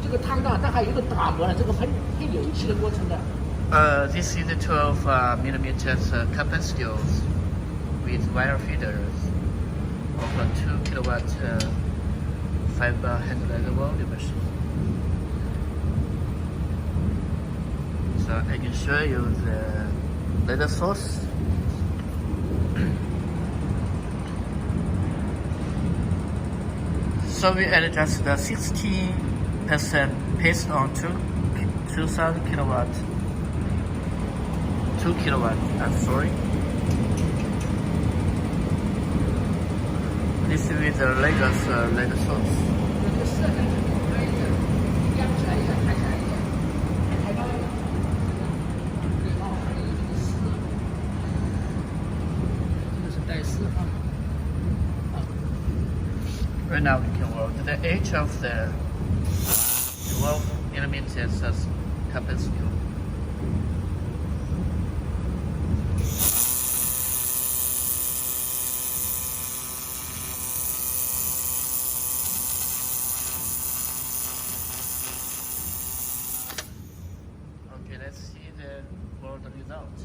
这个汤大，它还有一个打磨的这个喷油漆的过程的。This is the 12 millimeters carbon steels with wire feeders of a 2 kilowatt fiber laser welding machine. So I can show you the laser source. So we adjust the 16% based on 2000 kilowatt. 2 kilowatt, I'm sorry. This is with the laser source. 这个色呢是可以的，亮起来一下，开起来一下，开到对哦，还有这个丝，这个是带丝哈。Right now we can weld the edge of the 12 millimeters carbon steel. Okay, let's see the weld result.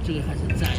这个还是窄